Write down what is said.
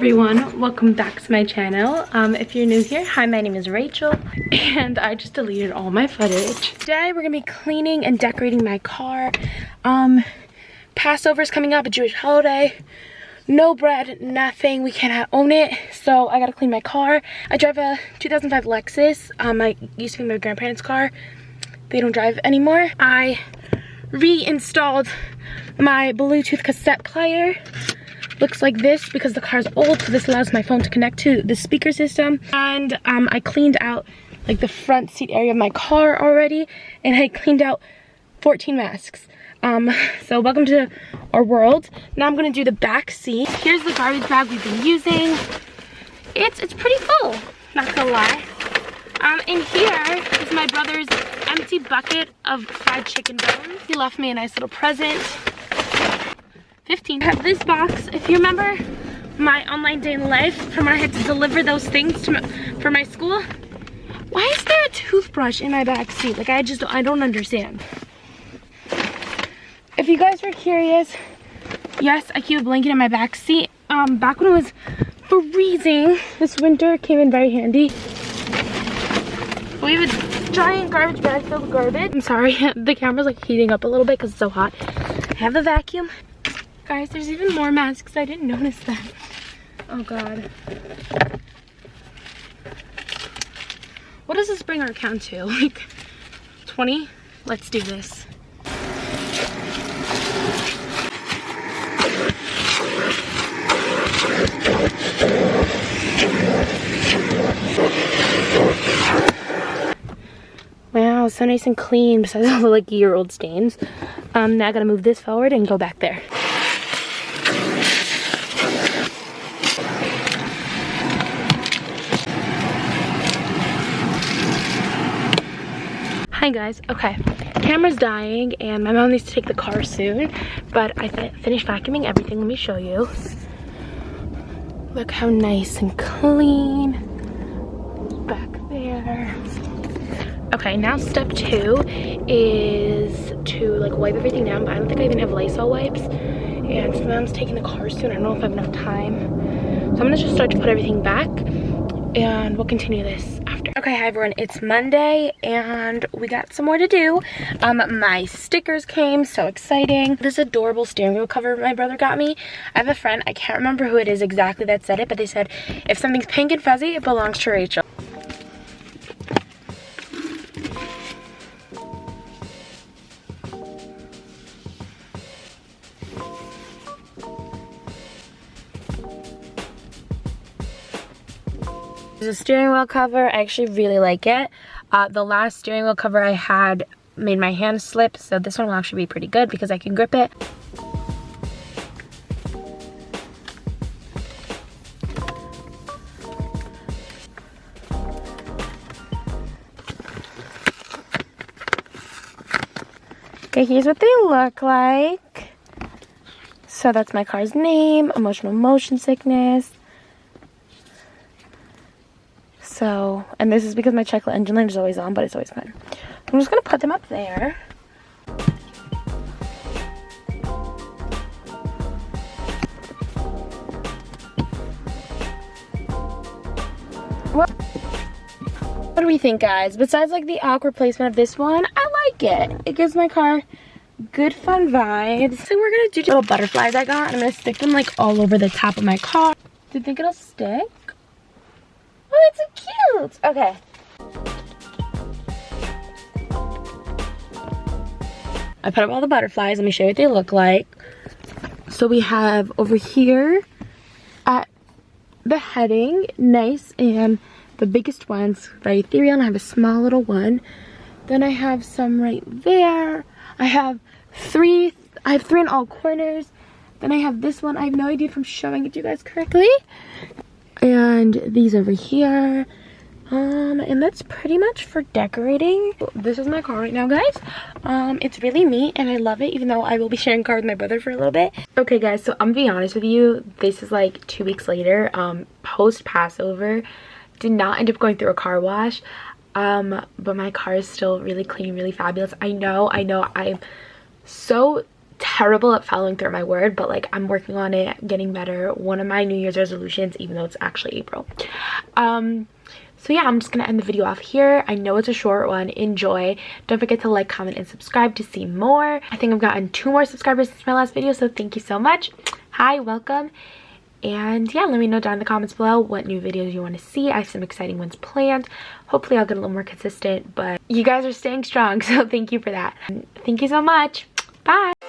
everyone, welcome back to my channel. If you're new here, hi, my name is Rachel and I just deleted all my footage. Today we're gonna be cleaning and decorating my car. Passover's coming up, a Jewish holiday. No bread, nothing, we cannot own it, so I gotta clean my car. I drive a 2005 Lexus. I used to be my grandparents' car. They don't drive anymore. I reinstalled my Bluetooth cassette player. Looks like this because the car's old, so this allows my phone to connect to the speaker system. And I cleaned out like the front seat area of my car already, and I cleaned out 14 masks. So welcome to our world. Now I'm gonna do the back seat. Here's the garbage bag we've been using. It's pretty full, not gonna lie. In here is my brother's empty bucket of fried chicken bones. He left me a nice little present. 15. I have this box. If you remember my online day in life from when I had to deliver those things to for my school, why is there a toothbrush in my back seat? Like, I don't understand. If you guys were curious, yes, I keep a blanket in my back seat. Back when it was freezing this winter, it came in very handy. We have a giant garbage bag filled with garbage. I'm sorry, the camera's like heating up a little bit because it's so hot. I have the vacuum. Guys, there's even more masks. I didn't notice that. Oh god. What does this bring our count to? Like 20? Let's do this. Wow, so nice and clean besides all the like year-old stains. Now I gotta move this forward and go back there. Hi guys, okay, camera's dying and my mom needs to take the car soon, but I finished vacuuming everything. Let me show you. Look how nice and clean back there. Okay, now step 2 is to like wipe everything down, but I don't think I even have Lysol wipes. And so mom's taking the car soon. I don't know if I have enough time. So I'm gonna just start to put everything back and we'll continue this after. Okay, hi everyone, it's Monday and we got some more to do. My stickers came, so exciting. This adorable steering wheel cover my brother got me. I have a friend, I can't remember who it is exactly that said it, but they said if something's pink and fuzzy, it belongs to Rachel. There's a steering wheel cover. I actually really like it. The last steering wheel cover I had made my hand slip, so this one will actually be pretty good because I can grip it. Okay, here's what they look like. So that's my car's name, emotional motion sickness. So, and this is because my check engine light is always on, but it's always fun. I'm just gonna put them up there. What do we think, guys? Besides like the awkward placement of this one, I like it. It gives my car good fun vibes. So we're gonna do little butterflies I got, and I'm gonna stick them like all over the top of my car. Do you think it'll stick? Oh, it's so cute. Okay. I put up all the butterflies. Let me show you what they look like. So we have over here at the heading, nice, and the biggest one's very ethereal, and I have a small little one. Then I have some right there. I have three in all corners. Then I have this one. I have no idea if I'm showing it to you guys correctly. And these over here, and that's pretty much for decorating. This is my car right now, guys. It's really neat and I love it, even though I will be sharing a car with my brother for a little bit. Okay guys, so I'm gonna be honest with you, this is like 2 weeks later, post Passover. Did not end up going through a car wash, but my car is still really clean, really fabulous. I know I'm so terrible at following through my word, but like I'm working on it, getting better. One of my New Year's resolutions, even though it's actually April. So yeah, I'm just gonna end the video off here. I know it's a short one. Enjoy. Don't forget to like, comment, and subscribe to see more. I think I've gotten 2 more subscribers since my last video, so thank you so much. Hi, welcome. And yeah, let me know down in the comments below what new videos you want to see. I have some exciting ones planned. Hopefully I'll get a little more consistent, but you guys are staying strong, so thank you for that. Thank you so much. Bye.